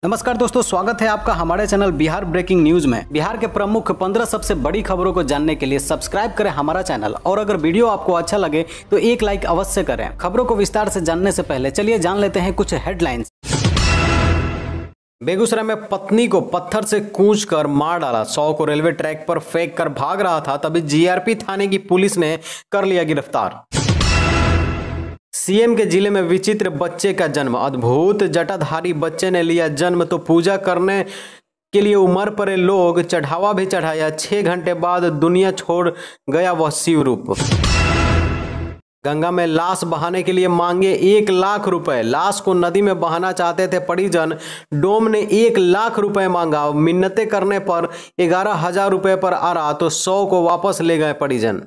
नमस्कार दोस्तों, स्वागत है आपका हमारे चैनल बिहार ब्रेकिंग न्यूज में। बिहार के प्रमुख 15 सबसे बड़ी खबरों को जानने के लिए सब्सक्राइब करें हमारा चैनल और अगर वीडियो आपको अच्छा लगे तो एक लाइक अवश्य करें। खबरों को विस्तार से जानने से पहले चलिए जान लेते हैं कुछ हेडलाइंस। बेगूसराय में पत्नी को पत्थर से कूच कर मार डाला। 100 को रेलवे ट्रैक पर फेंक कर भाग रहा था, तभी जीआरपी थाने की पुलिस ने कर लिया गिरफ्तार। सीएम के जिले में विचित्र बच्चे का जन्म। अद्भुत जटाधारी बच्चे ने लिया जन्म तो पूजा करने के लिए उमर पड़े लोग चढ़ावा भी चढ़ाया। 6 घंटे बाद दुनिया छोड़ गया वह शिव रूप। गंगा में लाश बहाने के लिए मांगे 1 लाख रुपए। लाश को नदी में बहाना चाहते थे परिजन। डोम ने 1 लाख रुपए मांगा। मिन्नतें करने पर 11,000 रुपए पर आ रहा तो 100 को वापस ले गए परिजन।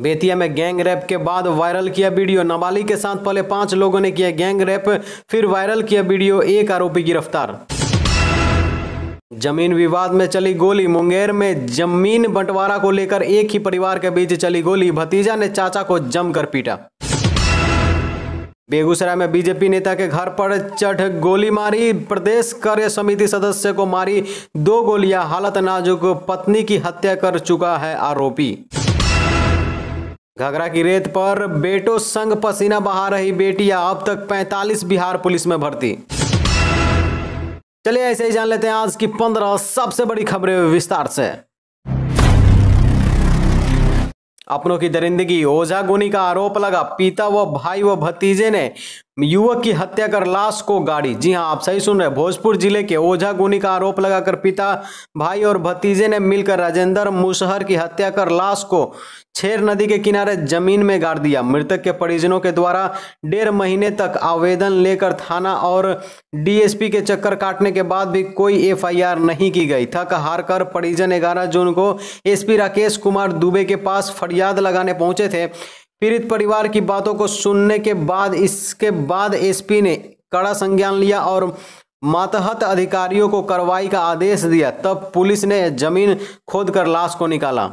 बेतिया में गैंग रेप के बाद वायरल किया वीडियो। नाबालिग के साथ पहले 5 लोगों ने किया गैंग रेप, फिर वायरल किया वीडियो। 1 आरोपी गिरफ्तार। जमीन विवाद में चली गोली। मुंगेर में जमीन बंटवारा को लेकर एक ही परिवार के बीच चली गोली। भतीजा ने चाचा को जमकर पीटा। बेगूसराय में बीजेपी नेता के घर पर चढ़ गोली मारी। प्रदेश कार्य समिति सदस्य को मारी 2 गोलियां। हालत नाजुक। पत्नी की हत्या कर चुका है आरोपी। घाघरा की रेत पर बेटों संग पसीना बहा रही बेटियां। अब तक 45 बिहार पुलिस में भर्ती। चलिए ऐसे ही जान लेते हैं आज की 15 सबसे बड़ी खबरें विस्तार से। अपनों की दरिंदगी। ओझा गुनी का आरोप लगा। पिता व भाई व भतीजे ने युवक की हत्या कर लाश को गाड़ी। जी हां, आप सही सुन रहे हैं। भोजपुर जिले के ओझा गुनी का आरोप लगाकर पिता, भाई और भतीजे ने मिलकर राजेंद्र मुसहर की हत्या कर लाश को छेर नदी के किनारे जमीन में गाड़ दिया। मृतक के परिजनों के द्वारा 1.5 महीने तक आवेदन लेकर थाना और डीएसपी के चक्कर काटने के बाद भी कोई एफआईआर नहीं की गई। थक हार कर परिजन 11 जून को एसपी राकेश कुमार दुबे के पास फरियाद लगाने पहुंचे थे। पीड़ित परिवार की बातों को सुनने के बाद इसके बाद एसपी ने कड़ा संज्ञान लिया और मातहत अधिकारियों को कार्रवाई का आदेश दिया। तब पुलिस ने जमीन खोदकर लाश को निकाला।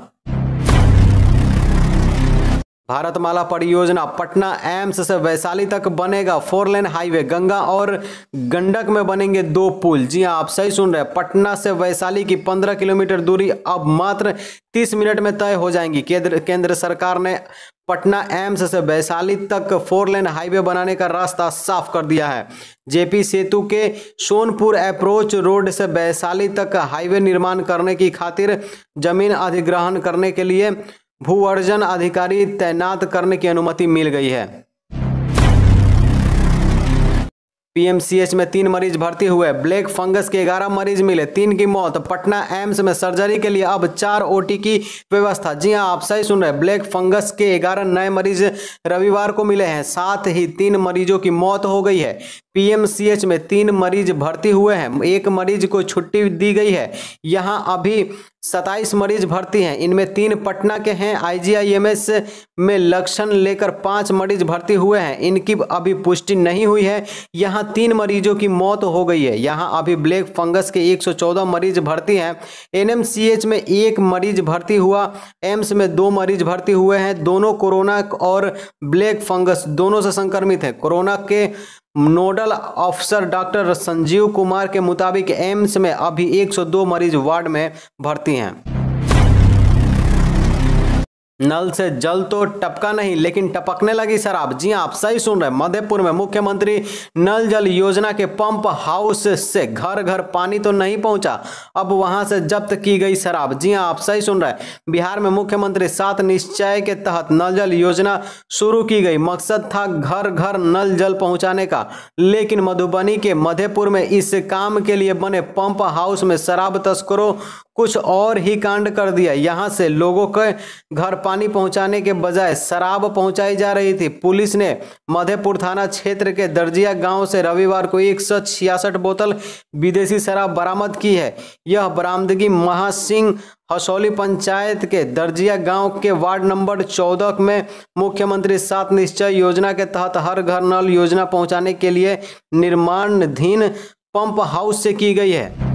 भारतमाला परियोजना। पटना एम्स से वैशाली तक बनेगा 4 लेन हाईवे। गंगा और गंडक में बनेंगे 2 पुल। जी हां, आप सही सुन रहे हैं। पटना से वैशाली की 15 किलोमीटर दूरी अब मात्र 30 मिनट में तय हो जाएंगी। केंद्र सरकार ने पटना एम्स से वैशाली तक 4 लेन हाईवे बनाने का रास्ता साफ कर दिया है। जेपी सेतु के सोनपुर अप्रोच रोड से वैशाली तक हाईवे निर्माण करने की खातिर जमीन अधिग्रहण करने के लिए भू अर्जन अधिकारी तैनात करने की अनुमति मिल गई है। पीएमसीएच में 3 मरीज भर्ती हुए। ब्लैक फंगस के 11 मरीज मिले, 3 की मौत। पटना एम्स में सर्जरी के लिए अब 4 ओटी की व्यवस्था। जी हां, आप सही सुन रहे हैं। ब्लैक फंगस के 11 नए मरीज रविवार को मिले हैं। साथ ही 3 मरीजों की मौत हो गई है। पीएमसीएच में 3 मरीज भर्ती हुए हैं। 1 मरीज को छुट्टी दी गई है। यहां अभी 27 मरीज भर्ती हैं। इनमें 3 पटना के हैं। आईजीआईएमएस में लक्षण लेकर 5 मरीज भर्ती हुए हैं। इनकी अभी पुष्टि नहीं हुई है। यहां 3 मरीजों की मौत हो गई है। यहां अभी ब्लैक फंगस के 114 मरीज भर्ती हैं। एनएमसीएच में 1 मरीज भर्ती हुआ। एम्स में 2 मरीज भर्ती हुए हैं। दोनों कोरोना और ब्लैक फंगस दोनों से संक्रमित हैं। कोरोना के नोडल अफसर डॉक्टर संजीव कुमार के मुताबिक एम्स में अभी 102 मरीज वार्ड में भर्ती हैं। नल से जल तो टपका नहीं, लेकिन टपकने लगी शराब। जी हां, आप सही सुन रहे हैं। मधेपुर में मुख्यमंत्री नल जल योजना के पंप हाउस से घर घर पानी तो नहीं पहुंचा, अब वहां से जब्त की गई शराब। जी हां, आप सही सुन रहे हैं। बिहार में मुख्यमंत्री 7 निश्चय के तहत नल जल योजना शुरू की गई। मकसद था घर घर नल जल पहुंचाने का, लेकिन मधुबनी के मधेपुर में इस काम के लिए बने पंप हाउस में शराब तस्करों कुछ और ही कांड कर दिया। यहां से लोगों के घर पानी पहुंचाने के बजाय शराब पहुंचाई जा रही थी। पुलिस ने मधेपुर थाना क्षेत्र के दर्जिया गांव से रविवार को 166 बोतल विदेशी शराब बरामद की है। यह बरामदगी महासिंह हसौली पंचायत के दर्जिया गांव के वार्ड नंबर 14 में मुख्यमंत्री 7 निश्चय योजना के तहत हर घर नल योजना पहुंचाने के लिए निर्माणाधीन पंप हाउस से की गई है।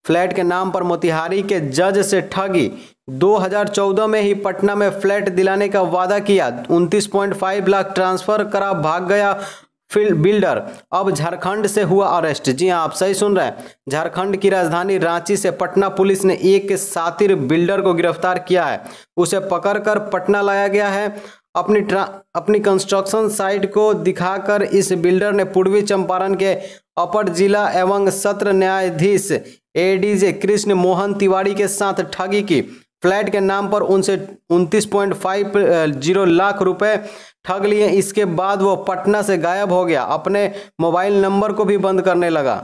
फ्लैट के नाम पर मोतिहारी के जज से ठगी। 2014 में ही पटना में फ्लैट दिलाने का वादा किया, 29.5 लाख ट्रांसफर करा, भाग गया फील्ड बिल्डर अब झारखंड से हुआ अरेस्ट। जी हां, आप सही सुन रहे हैं। झारखंड की राजधानी रांची से पटना पुलिस ने एक शातिर बिल्डर को गिरफ्तार किया है। उसे पकड़कर पटना लाया गया है। अपनी कंस्ट्रक्शन साइट को दिखाकर इस बिल्डर ने पूर्वी चंपारण के अपर जिला एवं सत्र न्यायाधीश एडीजे कृष्ण मोहन तिवारी के साथ ठगी की। फ्लैट के नाम पर उनसे 29.50 लाख रुपए ठग लिए। इसके बाद वो पटना से गायब हो गया। अपने मोबाइल नंबर को भी बंद करने लगा।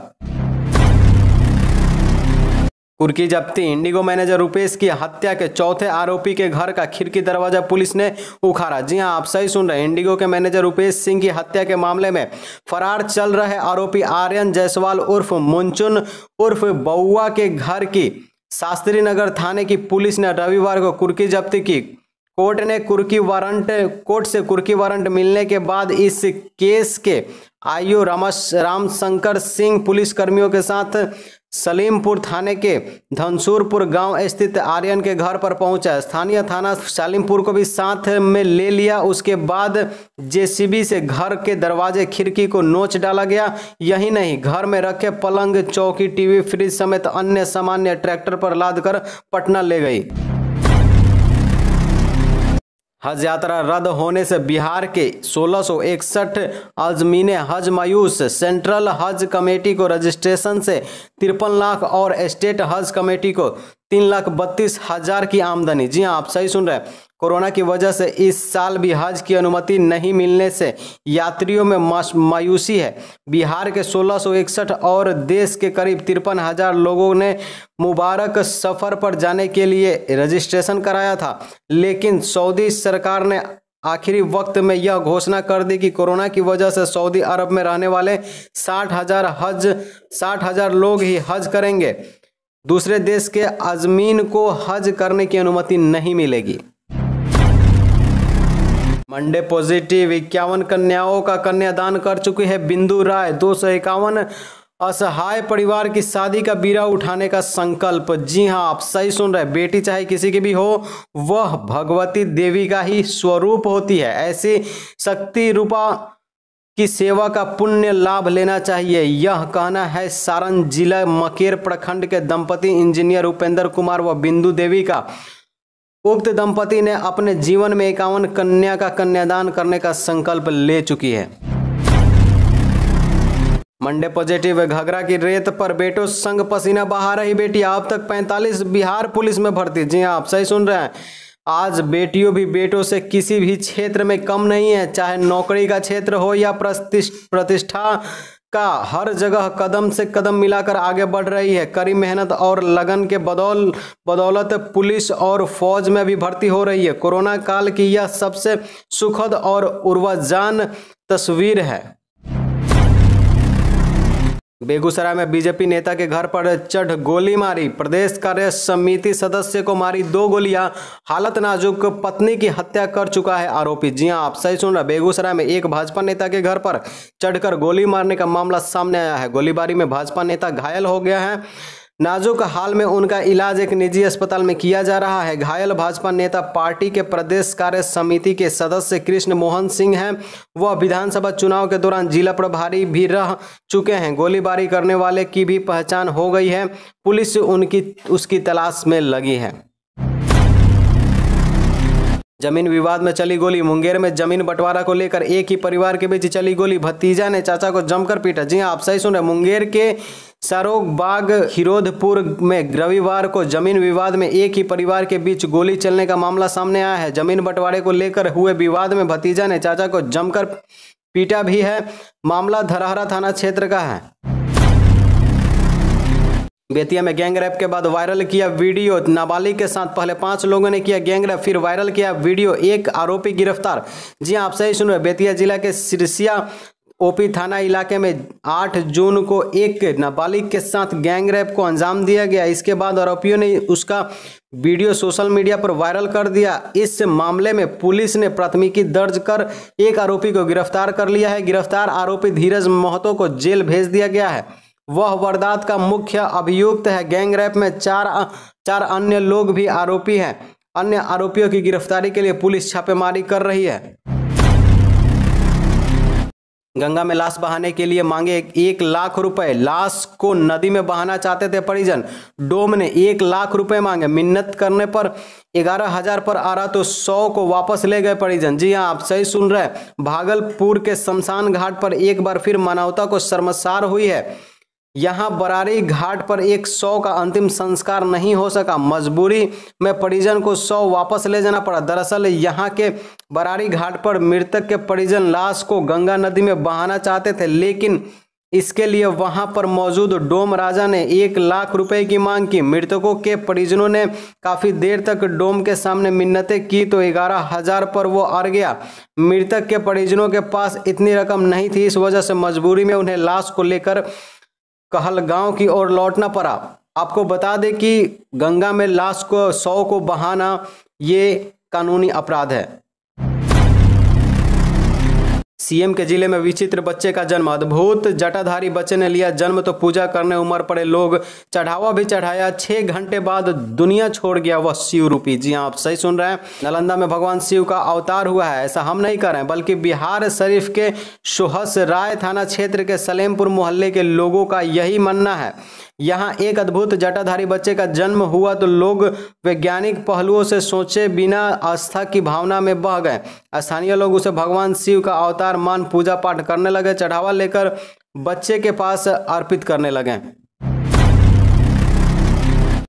कुर्की जब्ती। इंडिगो मैनेजर रुपेश की हत्या के चौथे आरोपी के घर का खिड़की दरवाजा पुलिस ने उखाड़ा। जी हां, आप सही सुन रहे हैं। इंडिगो के मैनेजर रुपेश सिंह की हत्या के मामले में फरार चल रहे आरोपी आर्यन जायसवाल उर्फ मुंचुन उर्फ बउआ के घर की शास्त्री नगर थाने की पुलिस ने रविवार को कुर्की जब्ती की। कोर्ट से कुर्की वारंट मिलने के बाद इस केस के आईओ रामशंकर सिंह पुलिसकर्मियों के साथ सलीमपुर थाने के धनसूरपुर गांव स्थित आर्यन के घर पर पहुंचा। स्थानीय थाना सलीमपुर को भी साथ में ले लिया। उसके बाद जेसीबी से घर के दरवाजे खिड़की को नोच डाला गया। यही नहीं, घर में रखे पलंग, चौकी, टीवी, फ्रिज समेत अन्य सामान ट्रैक्टर पर लादकर पटना ले गई। हज यात्रा रद्द होने से बिहार के 1661 अजमीन हज मायूस। सेंट्रल हज कमेटी को रजिस्ट्रेशन से 53 लाख और स्टेट हज कमेटी को 3,32,000 की आमदनी। जी हां, आप सही सुन रहे हैं। कोरोना की वजह से इस साल भी हज की अनुमति नहीं मिलने से यात्रियों में मायूसी है। बिहार के 1661 और देश के करीब 53,000 लोगों ने मुबारक सफ़र पर जाने के लिए रजिस्ट्रेशन कराया था, लेकिन सऊदी सरकार ने आखिरी वक्त में यह घोषणा कर दी कि कोरोना की वजह से सऊदी अरब में रहने वाले 60,000 लोग ही हज करेंगे। दूसरे देश के अजमीन को हज करने की अनुमति नहीं मिलेगी। Monday positive. 51 कन्याओं का कन्यादान कर चुकी है बिंदु राय। 251 असहाय परिवार की शादी का बीड़ा उठाने का संकल्प। जी हां, आप सही सुन रहे हैं। बेटी चाहे किसी की भी हो, वह भगवती देवी का ही स्वरूप होती है। ऐसी शक्ति रूपा की सेवा का पुण्य लाभ लेना चाहिए, यह कहना है सारण जिला मकेर प्रखंड के दंपति इंजीनियर उपेंद्र कुमार व बिंदु देवी का। उक्त दंपति ने अपने जीवन में 51 कन्या का कन्यादान करने का संकल्प ले चुकी है। Monday positive. घघरा की रेत पर बेटों संग पसीना बहा रही बेटी। अब तक 45 बिहार पुलिस में भर्ती। जी हां, आप सही सुन रहे हैं। आज बेटियों भी बेटों से किसी भी क्षेत्र में कम नहीं है, चाहे नौकरी का क्षेत्र हो या प्रतिष्ठा का। हर जगह कदम से कदम मिलाकर आगे बढ़ रही है। कड़ी मेहनत और लगन के बदौलत पुलिस और फौज में भी भर्ती हो रही है। कोरोना काल की यह सबसे सुखद और ऊर्जावान तस्वीर है। बेगूसराय में बीजेपी नेता के घर पर चढ़ गोली मारी। प्रदेश कार्य समिति सदस्य को मारी 2 गोलियां। हालत नाजुक, पत्नी की हत्या कर चुका है आरोपी। जी हां, आप सही सुन रहे हैं। बेगूसराय में एक भाजपा नेता के घर पर चढ़कर गोली मारने का मामला सामने आया है। गोलीबारी में भाजपा नेता घायल हो गया है। नाजुक हाल में उनका इलाज एक निजी अस्पताल में किया जा रहा है। घायल भाजपा नेता पार्टी के प्रदेश कार्य समिति के सदस्य कृष्ण मोहन सिंह हैं। वह विधानसभा चुनाव के दौरान जिला प्रभारी भी रह चुके हैं। गोलीबारी करने वाले की भी पहचान हो गई है। पुलिस उसकी तलाश में लगी है। जमीन विवाद में चली गोली। मुंगेर में जमीन बंटवारा को लेकर एक ही परिवार के बीच चली गोली। भतीजा ने चाचा को जमकर पीटा। जी हां, आप सही सुन रहे हैं। मुंगेर के सरोग बाग हिरोधपुर में रविवार को जमीन विवाद में एक ही परिवार के बीच गोली चलने का मामला सामने आया है। जमीन बंटवारे को लेकर हुए विवाद में भतीजा ने चाचा को जमकर पीटा भी है। मामला धरहरा थाना क्षेत्र का है। बेतिया में गैंगरेप के बाद वायरल किया वीडियो। नाबालिग के साथ पहले 5 लोगों ने किया गैंगरेप, फिर वायरल किया वीडियो। एक आरोपी गिरफ्तार। जी हां, आप सही सुन रहे हैं। बेतिया जिला के सिरसिया ओपी थाना इलाके में 8 जून को एक नाबालिग के साथ गैंगरेप को अंजाम दिया गया। इसके बाद आरोपियों ने उसका वीडियो सोशल मीडिया पर वायरल कर दिया। इस मामले में पुलिस ने प्राथमिकी दर्ज कर एक आरोपी को गिरफ्तार कर लिया है। गिरफ्तार आरोपी धीरज महतो को जेल भेज दिया गया है। वह वारदात का मुख्य अभियुक्त है। गैंगरेप में 4 अन्य लोग भी आरोपी हैं। अन्य आरोपियों की गिरफ्तारी के लिए पुलिस छापेमारी कर रही है। गंगा में लाश बहाने के लिए मांगे 1 लाख रुपए। लाश को नदी में बहाना चाहते थे परिजन। डोम ने 1 लाख रुपए मांगे। मिन्नत करने पर 11,000 पर आ रहा तो 100 को वापस ले गए परिजन। जी हाँ, आप सही सुन रहे हैं। भागलपुर के शमशान घाट पर एक बार फिर मानवता को शर्मसार हुई है। यहाँ बरारी घाट पर 100 का अंतिम संस्कार नहीं हो सका। मजबूरी में परिजन को 100 वापस ले जाना पड़ा। दरअसल यहाँ के बरारी घाट पर मृतक के परिजन लाश को गंगा नदी में बहाना चाहते थे, लेकिन इसके लिए वहां पर मौजूद डोम राजा ने 1 लाख रुपए की मांग की। मृतकों के परिजनों ने काफी देर तक डोम के सामने मिन्नतें की तो 11,000 पर वो अड़ गया। मृतक के परिजनों के पास इतनी रकम नहीं थी, इस वजह से मजबूरी में उन्हें लाश को लेकर कहलगांव की ओर लौटना पड़ा। आपको बता दें कि गंगा में लाश को 100 को बहाना ये कानूनी अपराध है। सीएम के जिले में विचित्र बच्चे का जन्म। अद्भुत जटाधारी बच्चे ने लिया जन्म तो पूजा करने उमड़ पड़े लोग। चढ़ावा भी चढ़ाया। 6 घंटे बाद दुनिया छोड़ गया वह शिव रूपी। जी हाँ, आप सही सुन रहे हैं। नालंदा में भगवान शिव का अवतार हुआ है। ऐसा हम नहीं कर रहे हैं, बल्कि बिहार शरीफ के सोहस राय थाना क्षेत्र के सलेमपुर मोहल्ले के लोगों का यही मानना है। यहाँ एक अद्भुत जटाधारी बच्चे का जन्म हुआ तो लोग वैज्ञानिक पहलुओं से सोचे बिना आस्था की भावना में बह गए। स्थानीय लोग उसे भगवान शिव का अवतार मान पूजा पाठ करने लगे। चढ़ावा लेकर बच्चे के पास अर्पित करने लगे।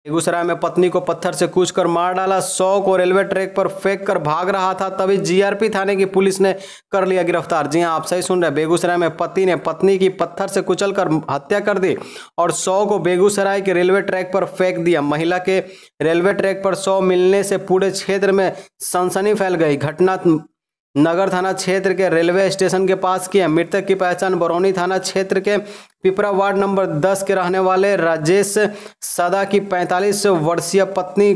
बेगूसराय में पत्नी को पत्थर से कूचकर मार डाला। 100 को रेलवे ट्रैक पर फेंक कर भाग रहा था, तभी जीआरपी थाने की पुलिस ने कर लिया गिरफ्तार। जी हां, आप सही सुन रहे हैं। बेगूसराय में पति ने पत्नी की पत्थर से कुचलकर हत्या कर दी और 100 को बेगूसराय के रेलवे ट्रैक पर फेंक दिया। महिला के रेलवे ट्रैक पर 100 मिलने से पूरे क्षेत्र में सनसनी फैल गई। घटना नगर थाना क्षेत्र के रेलवे स्टेशन के पास की है। मृतक की पहचान बरौनी थाना क्षेत्र के पिपरा वार्ड नंबर 10 के रहने वाले राजेश सदा की 45 वर्षीय पत्नी